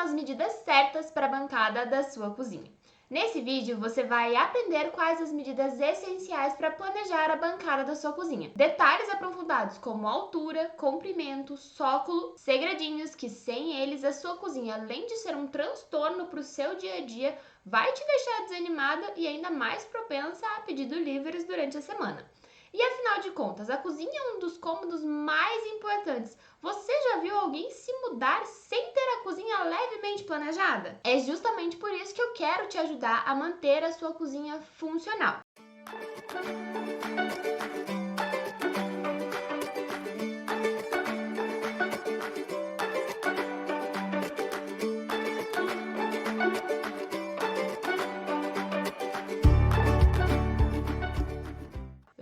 as medidas certas para a bancada da sua cozinha. Nesse vídeo, você vai aprender quais as medidas essenciais para planejar a bancada da sua cozinha. Detalhes aprofundados como altura, comprimento, sócolo, segredinhos que sem eles a sua cozinha, além de ser um transtorno para o seu dia a dia, vai te deixar desanimada e ainda mais propensa a pedir deliveries durante a semana. E afinal de contas, a cozinha é um dos cômodos mais importantes. Você já viu alguém se mudar sem ter a cozinha levemente planejada? É justamente por isso que eu quero te ajudar a manter a sua cozinha funcional.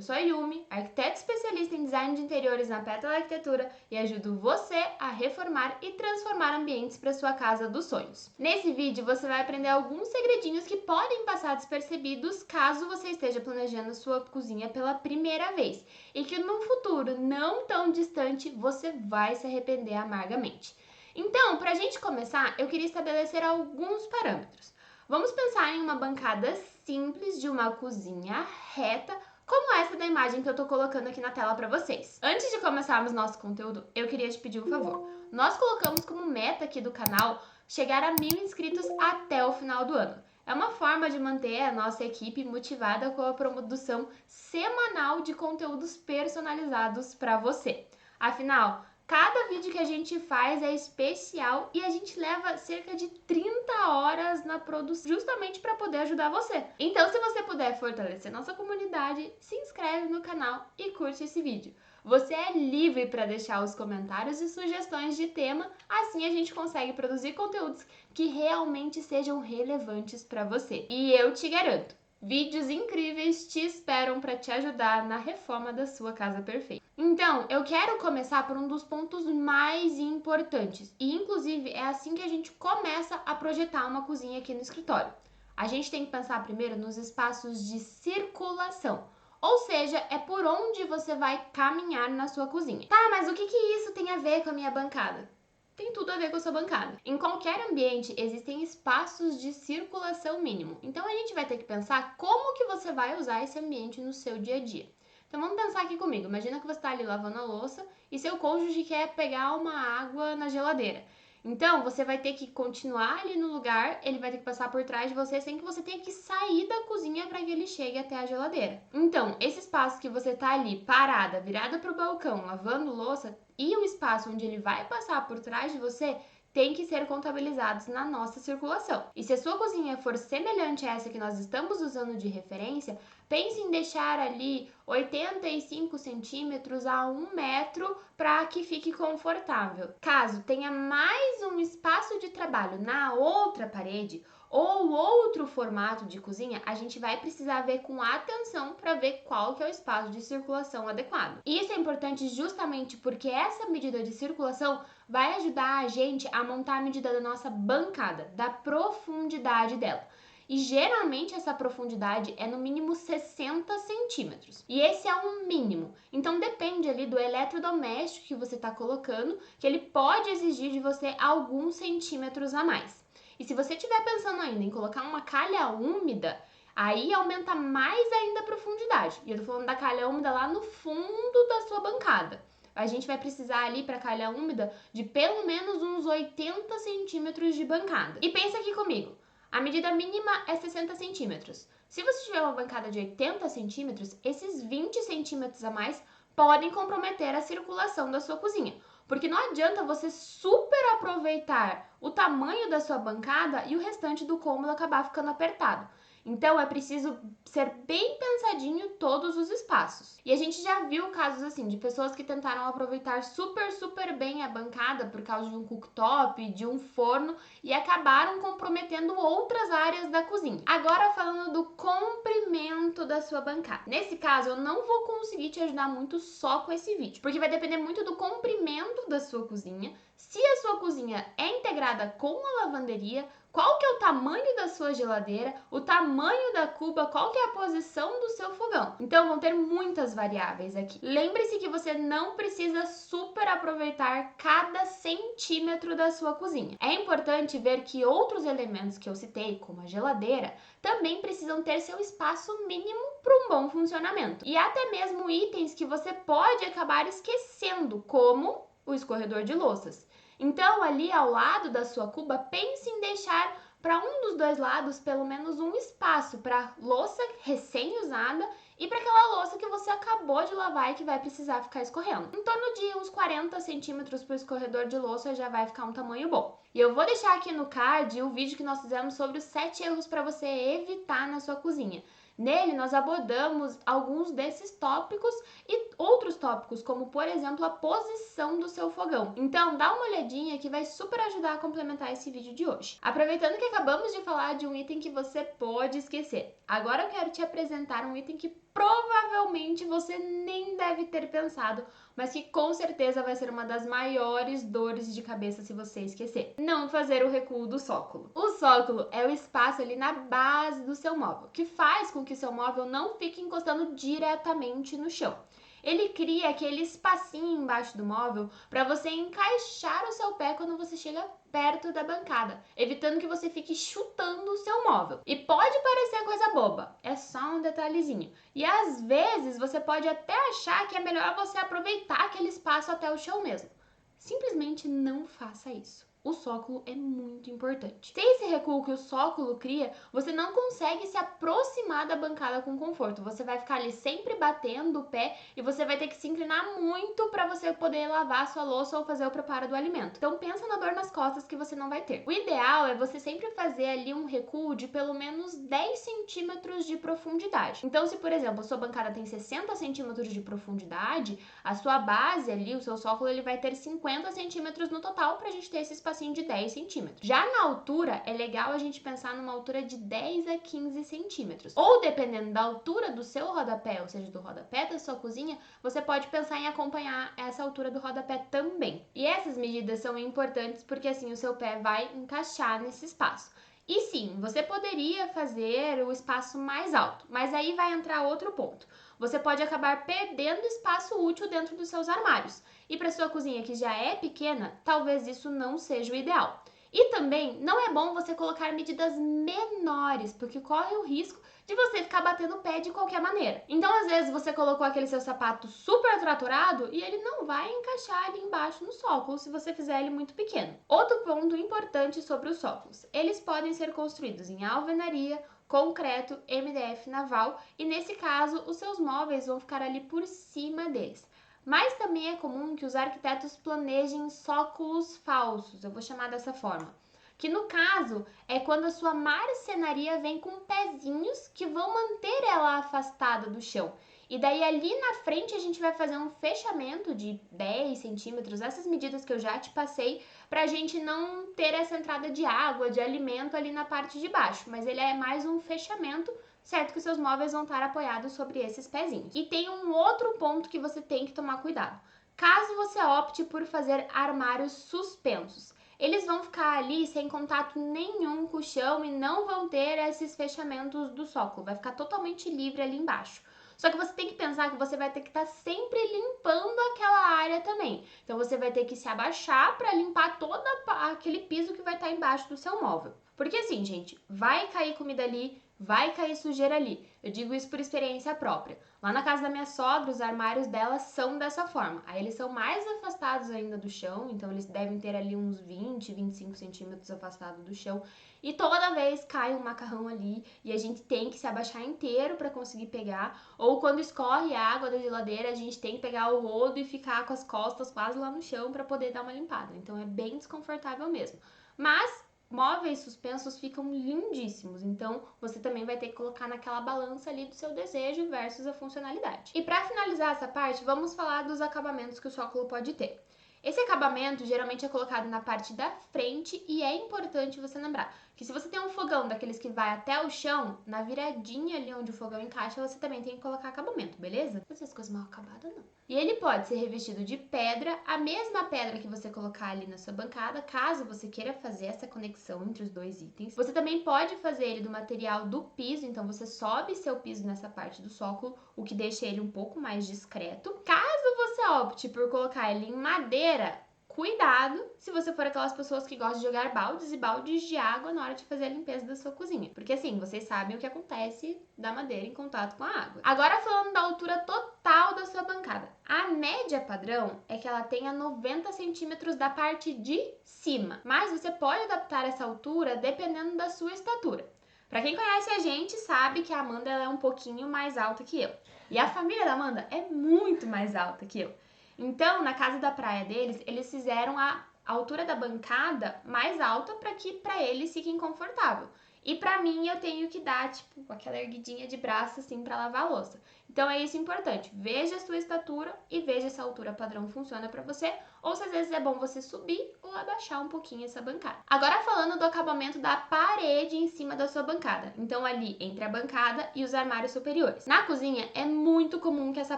Eu sou a Yumi, arquiteta especialista em design de interiores na Pétala Arquitetura e ajudo você a reformar e transformar ambientes para sua casa dos sonhos. Nesse vídeo você vai aprender alguns segredinhos que podem passar despercebidos caso você esteja planejando sua cozinha pela primeira vez e que no futuro não tão distante você vai se arrepender amargamente. Então, para a gente começar, eu queria estabelecer alguns parâmetros. Vamos pensar em uma bancada simples de uma cozinha reta, como essa da imagem que eu tô colocando aqui na tela para vocês. Antes de começarmos nosso conteúdo, eu queria te pedir um favor. Nós colocamos como meta aqui do canal chegar a 1000 inscritos até o final do ano. É uma forma de manter a nossa equipe motivada com a produção semanal de conteúdos personalizados para você. Afinal, cada vídeo que a gente faz é especial e a gente leva cerca de 30 horas na produção justamente para poder ajudar você. Então, se você puder fortalecer nossa comunidade, se inscreve no canal e curte esse vídeo. Você é livre para deixar os comentários e sugestões de tema, assim a gente consegue produzir conteúdos que realmente sejam relevantes para você. E eu te garanto, vídeos incríveis te esperam para te ajudar na reforma da sua casa perfeita. Então, eu quero começar por um dos pontos mais importantes e, inclusive, é assim que a gente começa a projetar uma cozinha aqui no escritório. A gente tem que pensar primeiro nos espaços de circulação, ou seja, é por onde você vai caminhar na sua cozinha. Tá, mas o que isso tem a ver com a minha bancada? Tem tudo a ver com a sua bancada. Em qualquer ambiente existem espaços de circulação mínimo. Então a gente vai ter que pensar como que você vai usar esse ambiente no seu dia a dia. Então vamos pensar aqui comigo. Imagina que você está ali lavando a louça e seu cônjuge quer pegar uma água na geladeira. Então você vai ter que continuar ali no lugar, ele vai ter que passar por trás de você sem que você tenha que sair da cozinha para que ele chegue até a geladeira. Então, esse espaço que você tá ali parada, virada para o balcão, lavando louça, e o espaço onde ele vai passar por trás de você tem que ser contabilizados na nossa circulação. E se a sua cozinha for semelhante a essa que nós estamos usando de referência, pense em deixar ali 85 centímetros a 1 metro para que fique confortável. Caso tenha mais um espaço de trabalho na outra parede ou outro formato de cozinha, a gente vai precisar ver com atenção para ver qual que é o espaço de circulação adequado. Isso é importante justamente porque essa medida de circulação vai ajudar a gente a montar a medida da nossa bancada, da profundidade dela. E geralmente essa profundidade é no mínimo 60 centímetros. E esse é um mínimo. Então depende ali do eletrodoméstico que você está colocando, que ele pode exigir de você alguns centímetros a mais. E se você estiver pensando ainda em colocar uma calha úmida, aí aumenta mais ainda a profundidade. E eu tô falando da calha úmida lá no fundo da sua bancada. A gente vai precisar ali para calha úmida de pelo menos uns 80 centímetros de bancada. E pensa aqui comigo, a medida mínima é 60 centímetros. Se você tiver uma bancada de 80 centímetros, esses 20 centímetros a mais podem comprometer a circulação da sua cozinha. Porque não adianta você super aproveitar o tamanho da sua bancada e o restante do cômodo acabar ficando apertado. Então é preciso ser bem pensadinho todos os espaços. E a gente já viu casos assim de pessoas que tentaram aproveitar super bem a bancada por causa de um cooktop, de um forno e acabaram comprometendo outras áreas da cozinha. Agora falando do comprimento da sua bancada. Nesse caso eu não vou conseguir te ajudar muito só com esse vídeo, porque vai depender muito do comprimento da sua cozinha, se a sua cozinha é integrada com a lavanderia, qual que é o tamanho da sua geladeira, o tamanho da cuba, qual que é a posição do seu fogão. Então vão ter muitas variáveis aqui. Lembre-se que você não precisa super aproveitar cada centímetro da sua cozinha. É importante ver que outros elementos que eu citei, como a geladeira, também precisam ter seu espaço mínimo para um bom funcionamento. E até mesmo itens que você pode acabar esquecendo, como o escorredor de louças. Então, ali ao lado da sua cuba, pense em deixar para um dos dois lados pelo menos um espaço para louça recém-usada e para aquela louça que você acabou de lavar e que vai precisar ficar escorrendo. Em torno de uns 40 centímetros para o escorredor de louça já vai ficar um tamanho bom. E eu vou deixar aqui no card o vídeo que nós fizemos sobre os 7 erros para você evitar na sua cozinha. Nele, nós abordamos alguns desses tópicos e outros tópicos, como, por exemplo, a posição do seu fogão. Então, dá uma olhadinha que vai super ajudar a complementar esse vídeo de hoje. Aproveitando que acabamos de falar de um item que você pode esquecer, agora eu quero te apresentar um item que provavelmente você nem deve ter pensado, mas que com certeza vai ser uma das maiores dores de cabeça se você esquecer. Não fazer o recuo do sócolo. O sócolo é o espaço ali na base do seu móvel, que faz com que seu móvel não fique encostando diretamente no chão. Ele cria aquele espacinho embaixo do móvel para você encaixar o seu pé quando você chega perto da bancada, evitando que você fique chutando o seu móvel. E pode parecer coisa boba, é só um detalhezinho. E às vezes você pode até achar que é melhor você aproveitar aquele espaço até o chão mesmo. Simplesmente não faça isso. O sócolo é muito importante. Sem esse recuo que o sócolo cria, você não consegue se aproximar da bancada com conforto. Você vai ficar ali sempre batendo o pé e você vai ter que se inclinar muito para você poder lavar a sua louça ou fazer o preparo do alimento. Então pensa na dor nas costas que você não vai ter. O ideal é você sempre fazer ali um recuo de pelo menos 10 centímetros de profundidade. Então se, por exemplo, a sua bancada tem 60 centímetros de profundidade, a sua base ali, o seu sócolo, ele vai ter 50 centímetros no total para a gente ter esse espacinho de 10 centímetros. Já na altura, é legal a gente pensar numa altura de 10 a 15 centímetros. Ou dependendo da altura do seu rodapé, ou seja, do rodapé da sua cozinha, você pode pensar em acompanhar essa altura do rodapé também. E essas medidas são importantes porque assim o seu pé vai encaixar nesse espaço. E sim, você poderia fazer o espaço mais alto, mas aí vai entrar outro ponto. Você pode acabar perdendo espaço útil dentro dos seus armários. E para sua cozinha que já é pequena, talvez isso não seja o ideal. E também não é bom você colocar medidas menores, porque corre o risco de você ficar batendo o pé de qualquer maneira. Então, às vezes, você colocou aquele seu sapato super tratorado e ele não vai encaixar ali embaixo no sócolo se você fizer ele muito pequeno. Outro ponto importante sobre os sócolos. Eles podem ser construídos em alvenaria, concreto, MDF naval e, nesse caso, os seus móveis vão ficar ali por cima deles. Mas também é comum que os arquitetos planejem sócolos falsos, eu vou chamar dessa forma. Que no caso é quando a sua marcenaria vem com pezinhos que vão manter ela afastada do chão. E daí ali na frente a gente vai fazer um fechamento de 10 centímetros, essas medidas que eu já te passei, pra gente não ter essa entrada de água, de alimento ali na parte de baixo. Mas ele é mais um fechamento, certo que os seus móveis vão estar apoiados sobre esses pezinhos. E tem um outro ponto que você tem que tomar cuidado. Caso você opte por fazer armários suspensos, eles vão ficar ali sem contato nenhum com o chão e não vão ter esses fechamentos do sócolo, vai ficar totalmente livre ali embaixo. Só que você tem que pensar que você vai ter que estar sempre limpando aquela área também. Então você vai ter que se abaixar para limpar todo aquele piso que vai estar embaixo do seu móvel. Porque assim, gente, vai cair comida ali, vai cair sujeira ali. Eu digo isso por experiência própria. Lá na casa da minha sogra, os armários dela são dessa forma. Aí eles são mais afastados ainda do chão, então eles devem ter ali uns 20, 25 centímetros afastados do chão. E toda vez cai um macarrão ali e a gente tem que se abaixar inteiro para conseguir pegar. Ou quando escorre a água da geladeira, a gente tem que pegar o rodo e ficar com as costas quase lá no chão para poder dar uma limpada. Então é bem desconfortável mesmo. Mas móveis suspensos ficam lindíssimos, então você também vai ter que colocar naquela balança ali do seu desejo versus a funcionalidade. E para finalizar essa parte, vamos falar dos acabamentos que o sócolo pode ter. Esse acabamento geralmente é colocado na parte da frente e é importante você lembrar que se você tem um fogão daqueles que vai até o chão, na viradinha ali onde o fogão encaixa, você também tem que colocar acabamento, beleza? Essas coisas mal acabadas não. E ele pode ser revestido de pedra, a mesma pedra que você colocar ali na sua bancada, caso você queira fazer essa conexão entre os dois itens. Você também pode fazer ele do material do piso, então você sobe seu piso nessa parte do sócolo, o que deixa ele um pouco mais discreto. Caso você opte por colocar ele em madeira, cuidado se você for aquelas pessoas que gostam de jogar baldes e baldes de água na hora de fazer a limpeza da sua cozinha. Porque assim, vocês sabem o que acontece da madeira em contato com a água. Agora falando da altura total da sua bancada. A média padrão é que ela tenha 90 centímetros da parte de cima. Mas você pode adaptar essa altura dependendo da sua estatura. Pra quem conhece a gente, sabe que a Amanda ela é um pouquinho mais alta que eu. E a família da Amanda é muito mais alta que eu. Então, na casa da praia deles, eles fizeram a altura da bancada mais alta para que para eles fiquem confortável. E para mim eu tenho que dar tipo aquela erguidinha de braço assim para lavar a louça. Então é isso importante. Veja a sua estatura e veja se a altura padrão funciona para você, ou se às vezes é bom você subir ou abaixar um pouquinho essa bancada. Agora falando do acabamento da parede em cima da sua bancada. Então ali entre a bancada e os armários superiores. Na cozinha é muito comum que essa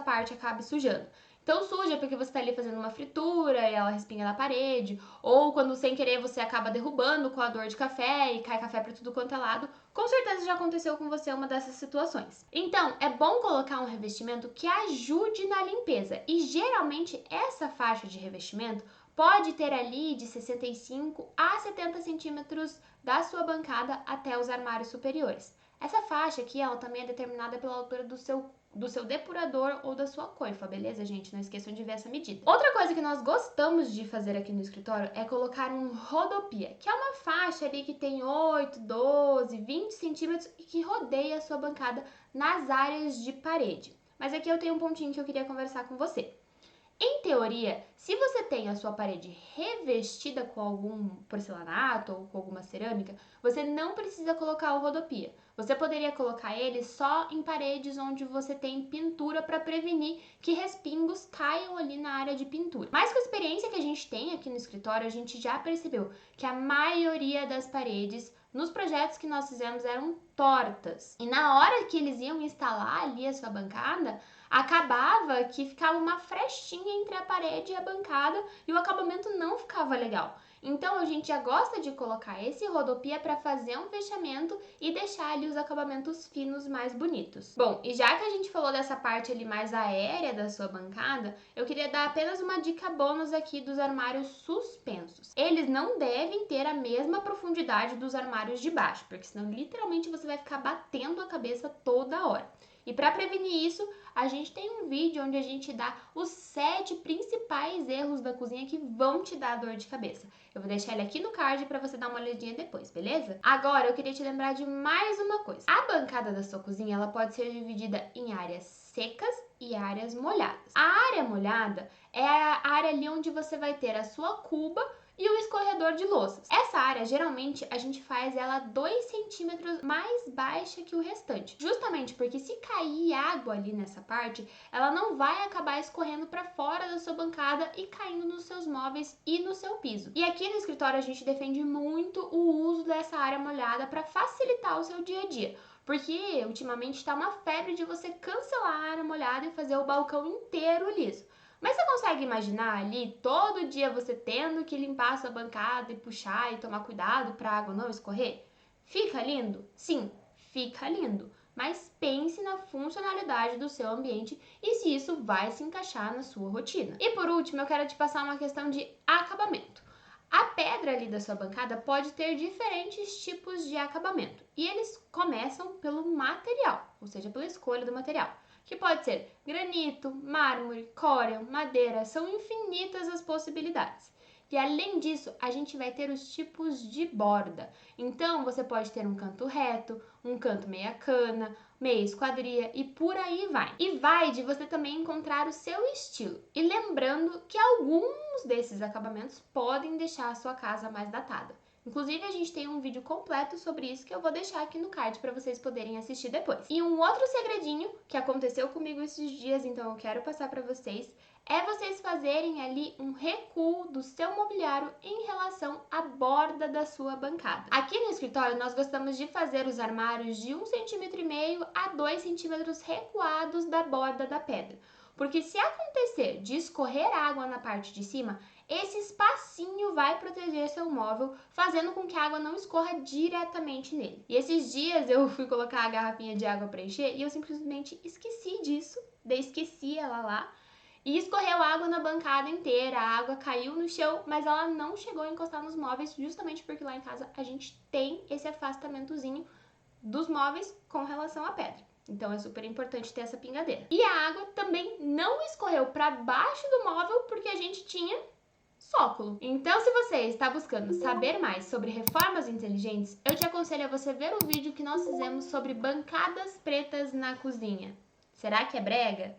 parte acabe sujando. Então suja porque você tá ali fazendo uma fritura e ela respinga na parede, ou quando sem querer você acaba derrubando o coador de café e cai café pra tudo quanto é lado. Com certeza já aconteceu com você uma dessas situações. Então, é bom colocar um revestimento que ajude na limpeza. E geralmente essa faixa de revestimento pode ter ali de 65 a 70 centímetros da sua bancada até os armários superiores. Essa faixa aqui, ela também é determinada pela altura do seu depurador ou da sua coifa, beleza, gente? Não esqueçam de ver essa medida. Outra coisa que nós gostamos de fazer aqui no escritório é colocar um rodopia, que é uma faixa ali que tem 8, 12, 20 centímetros e que rodeia a sua bancada nas áreas de parede. Mas aqui eu tenho um pontinho que eu queria conversar com você. Em teoria, se você tem a sua parede revestida com algum porcelanato ou com alguma cerâmica, você não precisa colocar o rodopia. Você poderia colocar ele só em paredes onde você tem pintura para prevenir que respingos caiam ali na área de pintura. Mas com a experiência que a gente tem aqui no escritório, a gente já percebeu que a maioria das paredes nos projetos que nós fizemos eram tortas. E na hora que eles iam instalar ali a sua bancada, acabava que ficava uma frestinha entre a parede e a bancada e o acabamento não ficava legal. Então a gente já gosta de colocar esse rodopia para fazer um fechamento e deixar ali os acabamentos finos mais bonitos. Bom, e já que a gente falou dessa parte ali mais aérea da sua bancada, eu queria dar apenas uma dica bônus aqui dos armários suspensos. Eles não devem ter a mesma profundidade dos armários de baixo, porque senão literalmente você vai ficar batendo a cabeça toda hora. E para prevenir isso, a gente tem um vídeo onde a gente dá os 7 principais erros da cozinha que vão te dar dor de cabeça. Eu vou deixar ele aqui no card para você dar uma olhadinha depois, beleza? Agora eu queria te lembrar de mais uma coisa. A bancada da sua cozinha, ela pode ser dividida em áreas secas e áreas molhadas. A área molhada é a área ali onde você vai ter a sua cuba e o escorredor de louças. Essa área, geralmente, a gente faz ela 2 centímetros mais baixa que o restante. Justamente porque se cair água ali nessa parte, ela não vai acabar escorrendo para fora da sua bancada e caindo nos seus móveis e no seu piso. E aqui no escritório a gente defende muito o uso dessa área molhada para facilitar o seu dia a dia. Porque ultimamente está uma febre de você cancelar a área molhada e fazer o balcão inteiro liso. Mas você consegue imaginar ali todo dia você tendo que limpar a sua bancada e puxar e tomar cuidado para a água não escorrer? Fica lindo? Sim, fica lindo. Mas pense na funcionalidade do seu ambiente e se isso vai se encaixar na sua rotina. E por último, eu quero te passar uma questão de acabamento. A pedra ali da sua bancada pode ter diferentes tipos de acabamento e eles começam pelo material, ou seja, pela escolha do material, que pode ser granito, mármore, córeo, madeira, são infinitas as possibilidades. E além disso, a gente vai ter os tipos de borda. Então, você pode ter um canto reto, um canto meia cana, meia esquadria e por aí vai. E vai de você também encontrar o seu estilo. E lembrando que alguns desses acabamentos podem deixar a sua casa mais datada. Inclusive, a gente tem um vídeo completo sobre isso que eu vou deixar aqui no card para vocês poderem assistir depois. E um outro segredinho que aconteceu comigo esses dias, então eu quero passar para vocês, é vocês fazerem ali um recuo do seu mobiliário em relação à borda da sua bancada. Aqui no escritório nós gostamos de fazer os armários de 1,5 cm a 2 cm recuados da borda da pedra. Porque se acontecer de escorrer água na parte de cima, esse espacinho vai proteger seu móvel, fazendo com que a água não escorra diretamente nele. E esses dias eu fui colocar a garrafinha de água para encher e eu simplesmente esqueci disso, daí esqueci ela lá. E escorreu água na bancada inteira, a água caiu no chão, mas ela não chegou a encostar nos móveis, justamente porque lá em casa a gente tem esse afastamentozinho dos móveis com relação à pedra. Então é super importante ter essa pingadeira. E a água também não escorreu para baixo do móvel porque a gente tinha sócolo. Então, se você está buscando saber mais sobre reformas inteligentes, eu te aconselho a você ver o vídeo que nós fizemos sobre bancadas pretas na cozinha. Será que é brega?